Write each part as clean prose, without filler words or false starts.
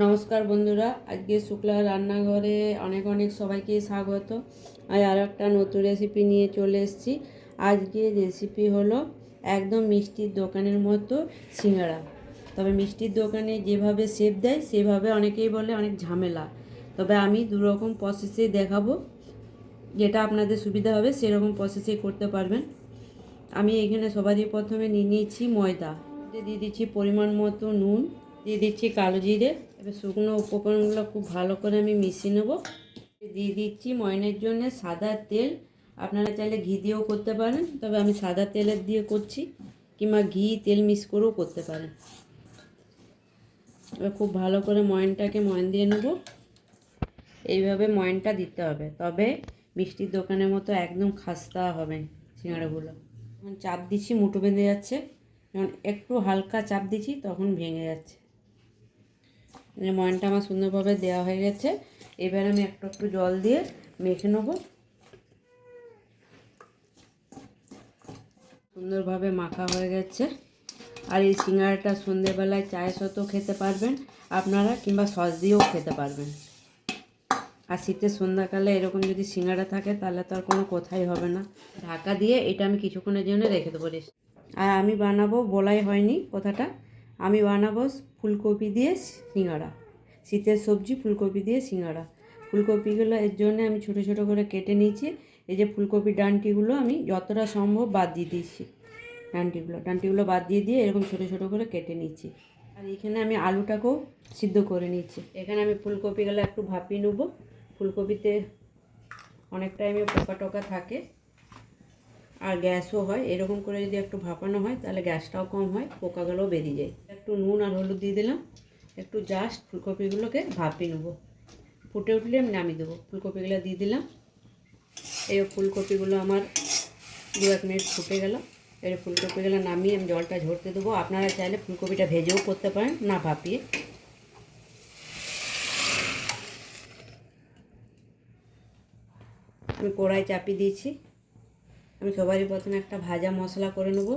নমস্কার বন্ধুরা, আজকে শুক্লা রান্নাঘরে অনেক অনেক সবাইকে স্বাগত। আজ আর একটা নতুন রেসিপি নিয়ে চলে এসেছি। আজকে রেসিপি হলো একদম মিষ্টির দোকানের মতো সিঙ্গাড়া। তবে মিষ্টির দোকানে যেভাবে শেপ দেয় সেভাবে অনেকেই বলে অনেক ঝামেলা। তবে আমি দুরকম প্রসেসে দেখাবো, যেটা আপনাদের সুবিধা হবে সেরকম প্রসেসে করতে পারবেন। আমি এখানে সবারই প্রথমে নিয়ে নিয়েছি ময়দা, দিয়ে দিচ্ছি পরিমাণ মতো নুন, দিয়ে দিচ্ছি কালো জিরে। এবার শুকনো উপকরণগুলো খুব ভালো করে আমি মিশিয়ে নেব। দিয়ে দিচ্ছি ময়নের জন্য সাদা তেল, আপনারা চাইলে ঘি দিয়েও করতে পারেন, তবে আমি সাদা তেলের দিয়ে করছি, কিংবা ঘি তেল মিক্স করেও করতে পারেন। এবার খুব ভালো করে ময়নটাকে ময়ন দিয়ে নেব। এইভাবে ময়নটা দিতে হবে, তবে মিষ্টির দোকানের মতো একদম খাস্তা হবে সিঙ্গাড়াগুলো। যখন চাপ দিচ্ছি মুঠো বেঁধে যাচ্ছে, যখন একটু হালকা চাপ দিচ্ছি তখন ভেঙে যাচ্ছে। ময়নটা আমার সুন্দরভাবে দেওয়া হয়ে গেছে। এবার আমি একটু একটু জল দিয়ে মেখে নেব। সুন্দরভাবে মাখা হয়ে গেছে। আর এই সিঙ্গাড়াটা সন্ধ্যেবেলায় চায়ের সাথেও খেতে পারবেন আপনারা, কিংবা সস দিয়েও খেতে পারবেন। আর শীতের সন্ধ্যাকালে এরকম যদি সিঙ্গাড়া থাকে তাহলে তো আর কোনো কথাই হবে না। ঢাকা দিয়ে এটা আমি কিছুক্ষণের জন্য রেখে দেবো। আর আমি বানাবো, বলাই হয়নি কথাটা, আমি বানাবো ফুলকপি দিয়ে সিঙ্গাড়া। শীতের সবজি ফুলকপি দিয়ে সিঙ্গাড়া। ফুলকপিগুলো এর জন্য আমি ছোটো ছোটো করে কেটে নিয়েছি। এই যে ফুলকপির ডাঁটিগুলো আমি যতটা সম্ভব বাদ দিয়ে দিয়েছি। ডাঁটিগুলো বাদ দিয়ে এরকম ছোটো ছোটো করে কেটে নিচ্ছি। আর এখানে আমি আলুটাকেও সিদ্ধ করে নিচ্ছি। এখানে আমি ফুলকপিগুলো একটু ভাপিয়ে নেব। ফুলকপিতে অনেক টাইমে পোকা টোকা থাকে আর গ্যাসও হয়। এরকম করে যদি একটু ভাপানো হয় তাহলে গ্যাসটাও কম হয়, পোকাগুলোও বেরিয়ে যায়। একটু নুন আর হলুদ দিয়ে দিলাম, একটু জাস্ট ফুলকপিগুলোকে ভাপিয়ে নেব। ফুটে উঠলে আমি নামিয়ে দেবো। ফুলকপিগুলো দিয়ে দিলাম। এই ফুলকপিগুলো আমার 2-1 মিনিট ফুটে গেল। এর ফুলকপিগুলো নামিয়ে আমি জলটা ঝরতে দেবো। আপনারা চাইলে ফুলকপিটা ভেজেও করতে পারেন, না ভাপিয়ে। আমি কড়াই চাপিয়ে দিয়েছি। আমি সবারই প্রথমে একটা ভাজা মশলা করে নেব।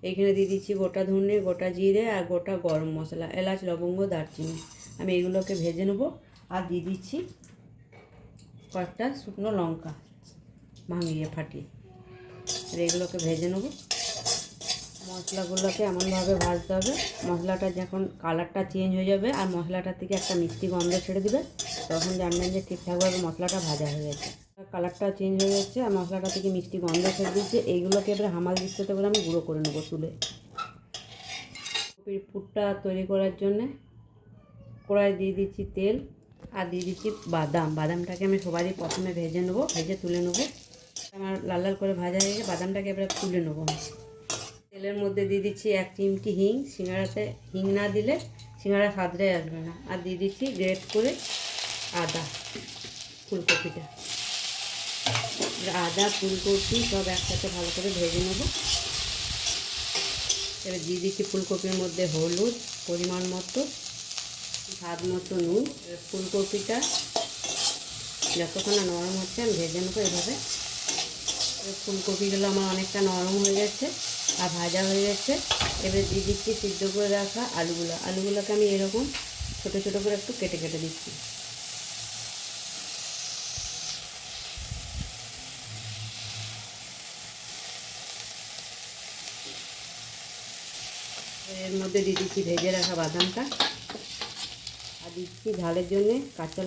এইখানে দিয়ে দিচ্ছি গোটা ধনে, গোটা জিরে আর গোটা গরম মশলা, এলাচ, লবঙ্গ, দারচিনি। আমি এগুলোকে ভেজে নেব। আর দিয়ে দিচ্ছি কয়েকটা শুকনো লঙ্কা ভাঙিয়ে ফাটিয়ে। আর এগুলোকে ভেজে নেব। মশলাগুলোকে এমনভাবে ভাজতে হবে, মশলাটা যখন কালারটা চেঞ্জ হয়ে যাবে আর মশলাটার থেকে একটা মিষ্টি গন্ধ ছেড়ে দেবে, তখন জানবেন যে ঠিকঠাকভাবে মশলাটা ভাজা হয়ে গেছে। কালারটা চেঞ্জ হয়ে যাচ্ছে আর মশলাটা থেকে মিষ্টি গন্ধ ছেড়ে দিচ্ছে। এইগুলোকে এবার হামাল দিস্তাতে করে আমি গুঁড়ো করে নেবো তুলে। কপির পুরটা তৈরি করার জন্যে কড়াই দিয়ে দিচ্ছি তেল আর দিয়ে দিচ্ছি বাদামটাকে আমি সবারই প্রথমে ভেজে নেবো, ভেজে তুলে নেবো। আমার লাল লাল করে ভাজা হয়ে গেছে, বাদামটাকে এবার তুলে নেবো। তেলের মধ্যে দিয়ে দিচ্ছি 1 চিমটি হিং। সিঙ্গাড়াতে হিং না দিলে সিঙ্গাড়া স্বাদটাই আসবে না। আর দিয়ে দিচ্ছি গ্রেট করে আদা, ফুলকপিটা। আদা ফুলকপি সব একসাথে ভালো করে ভেজে নেব। এবার দিয়ে দিচ্ছি ফুলকপির মধ্যে হলুদ পরিমাণ মতো, স্বাদ মতো নুন। ফুলকপিটা যতক্ষণ না নরম হচ্ছে আমি ভেজে নেবো এভাবে। ফুলকপিগুলো আমার অনেকটা নরম হয়ে গেছে আর ভাজা হয়ে গেছে। এবার দিয়ে দিচ্ছি সিদ্ধ করে রাখা আলুগুলোকে আমি এরকম ছোটো ছোটো করে একটু কেটে কেটে দিচ্ছি। এর মধ্যে দিয়ে দিচ্ছি ভেজে রাখা বাদামটা আর দিচ্ছি ঝালের জন্যে কাঁচা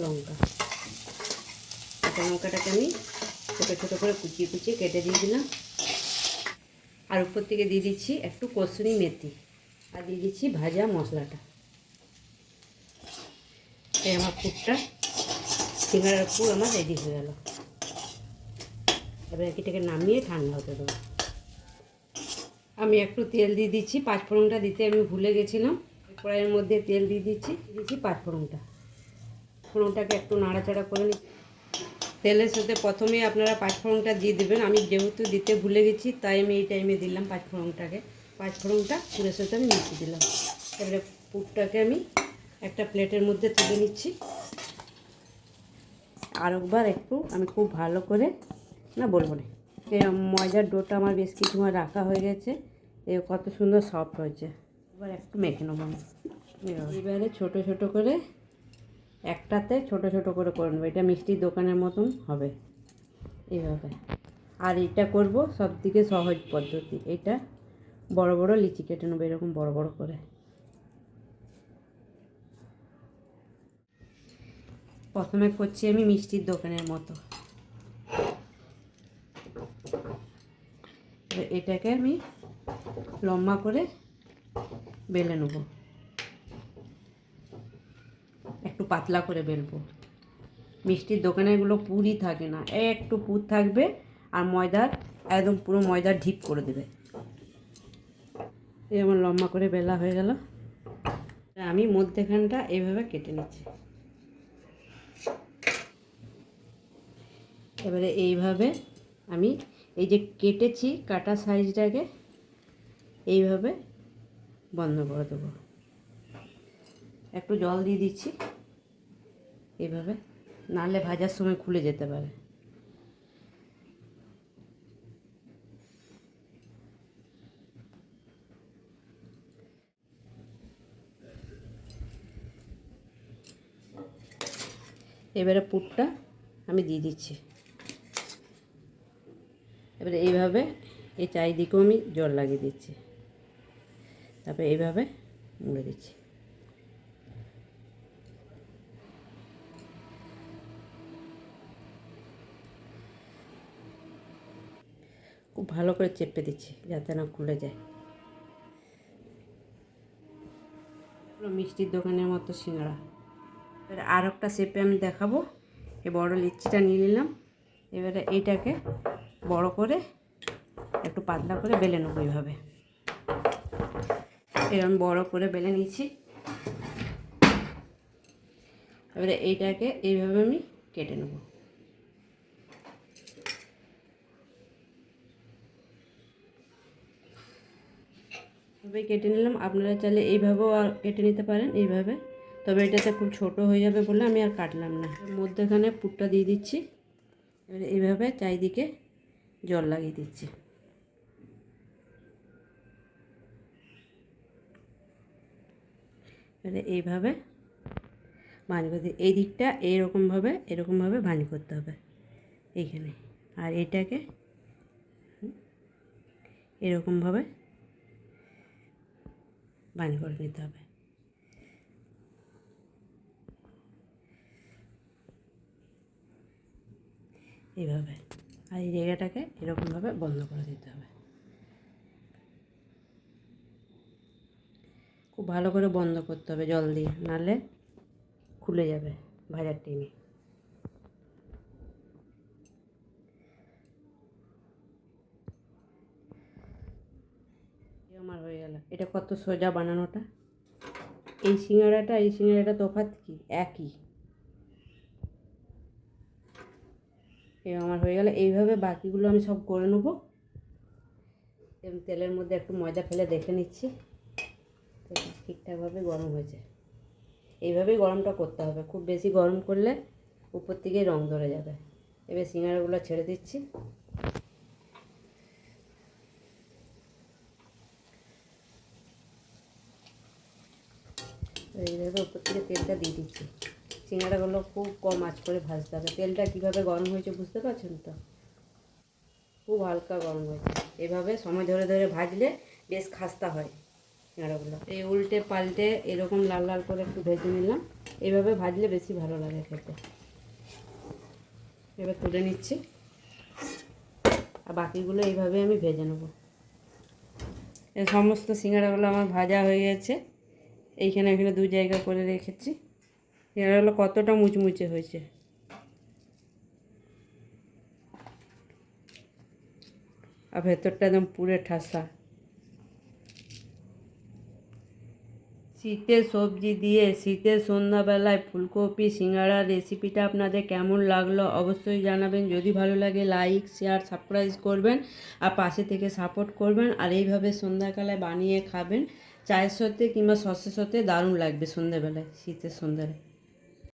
লঙ্কাটাকে আমি ছোটো ছোটো করে কুচিয়ে কুচিয়ে কেটে দিয়ে দিলাম। আর উপর থেকে দিয়ে দিচ্ছি একটু কসুরি মেথি আর দিয়ে দিচ্ছি ভাজা মশলাটা। এই আমার পুরটা, সিঙ্গাড়ার পুর আমার রেডি হয়ে গেল। এবার এটাকে নামিয়ে ঠান্ডা হতে দেবো। আমি একটু তেল দিয়ে দিচ্ছি, পাঁচফোড়নটা দিতে আমি ভুলে গেছিলাম। কড়াইয়ের মধ্যে তেল দিয়ে দিচ্ছি পাঁচফোড়নটাকে একটু নাড়াচাড়া করে নিচ্ছি। তেলের সাথে প্রথমে আপনারা পাঁচফোড়নটা দিয়ে দেবেন। আমি যেহেতু দিতে ভুলে গেছি তাই আমি এই টাইমে দিলাম পাঁচফোড়নটা পুরের সাথে আমি মিশিয়ে দিলাম। এবারে পুরটাকে আমি একটা প্লেটের মধ্যে তুলে নিচ্ছি। আর একবার একটু আমি খুব ভালো করে বলবো না, এই ময়দার ডোটা আমার বেশ কিছুক্ষণ রাখা হয়ে গেছে। কত সুন্দর সফট হয়েছে। এবার একটু মেখে নেবো। এবারে ছোটো ছোটো করে একটাতে ছোট ছোট করে করে নেবো, এটা মিষ্টির দোকানের মতন হবে এইভাবে। আর এটা করব সবথেকে সহজ পদ্ধতি, এটা বড় বড় লিচি কেটে নেবো এরকম বড় বড় করে। প্রথমে করছি আমি মিষ্টির দোকানের মতো, এটাকে আমি লম্বা করে বেলে নেব, একটু পাতলা করে বেলবো। মিষ্টির দোকানেরগুলো পুরই থাকে না, একটু পুর থাকবে আর ময়দার একদম পুরো ময়দার ঢিপ করে দেবে। এই আমার লম্বা করে বেলা হয়ে গেল, আমি মধ্যেখানটা এইভাবে কেটে নিচ্ছি। এবারে এইভাবে আমি এই যে কেটেছি কাটা সাইজটাকে এইভাবে বন্ধ করে দেবো। একটু জল দিয়ে দিচ্ছি এইভাবে, নাহলে ভাজার সময় খুলে যেতে পারে। এবারে পুরটা আমি দিয়ে দিচ্ছি। এবারে এইভাবে এই চারিদিকেও আমি জল লাগিয়ে দিচ্ছি, তারপরে এইভাবে মুড়ে দিচ্ছি। খুব ভালো করে চেপে দিচ্ছি যাতে না খুলে যায়। মিষ্টির দোকানের মতো সিঙ্গাড়া। এবারে আর একটা শেপে আমি দেখাবো। এই বড় লিচিটা নিয়ে নিলাম, এবারে এইটাকে বড় করে একটু পাতলা করে বেলে নেবো এইভাবে। এরকম বড় করে বেলে নিয়েছি। এবারে এইটাকে এইভাবে আমি কেটে নেব। এইভাবে কেটে নিলাম, আপনারা চাইলে এইভাবেও আর কেটে নিতে পারেন এইভাবে, তবে এটাতে খুব ছোট হয়ে যাবে বলে আমি আর কাটলাম না। মধ্যেখানে পুরটা দিয়ে দিচ্ছি, এবারে এইভাবে চারিদিকে জল লাগিয়ে দিচ্ছি। এবারে এইভাবে ভাঁজ করতে, এই দিকটা এরকমভাবে ভাঁজ করতে হবে এইখানে, আর এটাকে এরকমভাবে ভাঁজ করে নিতে হবে এইভাবে, আর এই জায়গাটাকে এরকমভাবে বন্ধ করে দিতে হবে। খুব ভালো করে বন্ধ করতে হবে জল দিয়ে, নাহলে খুলে যাবে ভাজার টাইমে। আমার হয়ে গেল। এটা কত সোজা বানানোটা। এই সিঙ্গাড়াটা তফাৎ কি? একই। আমার হয়ে গেল। এইভাবে বাকিগুলো আমি সব করে নেব। তেলের মধ্যে একটু ময়দা ফেলে দেখে নিচ্ছি ঠিকঠাকভাবে গরম হয়েছে। এইভাবেই গরমটা করতে হবে, খুব বেশি গরম করলে উপর থেকে রং ধরে যাবে। এবার সিঙ্গাড়াগুলো ছেড়ে দিচ্ছি। এইভাবে উপর থেকে তেলটা দিয়ে দিচ্ছি। সিঙ্গাড়াগুলো খুব কম আঁচ করে ভাজতে হবে। তেলটা কীভাবে গরম হয়েছে বুঝতে পারছেন তো? খুব হালকা গরম হয়েছে। এভাবে সময় ধরে ধরে ভাজলে বেশ খাস্তা হয় সিঙ্গাড়াগুলো। এই উল্টে পাল্টে এরকম লাল লাল করে একটু ভেজে নিলাম। এইভাবে ভাজলে বেশি ভালো লাগে খেতে। এবার তুলে নিচ্ছি, আর বাকিগুলো এইভাবে আমি ভেজে নেব। এই সমস্ত সিঙ্গাড়াগুলো আমার ভাজা হয়ে গেছে। এইখানে এখানে দু জায়গা করে রেখেছি। সিঙ্গাড়াগুলো কতটা মুচমুচে হয়েছে। আর ভেতরটা একদম পুরে ঠাসা। শীতের সবজি দিয়ে শীতের সন্ধ্যাবেলায় ফুলকপি সিঙ্গাড়ার রেসিপিটা আপনাদের কেমন লাগলো অবশ্যই জানাবেন। যদি ভালো লাগে লাইক শেয়ার সাবস্ক্রাইব করবেন, আর পাশে থেকে সাপোর্ট করবেন। আর এইভাবে সন্ধ্যাবেলায় বানিয়ে খাবেন চায়ের সাথে কিংবা সসের সাথে, দারুণ লাগবে সন্ধ্যাবেলায়, শীতের সন্ধ্যায়।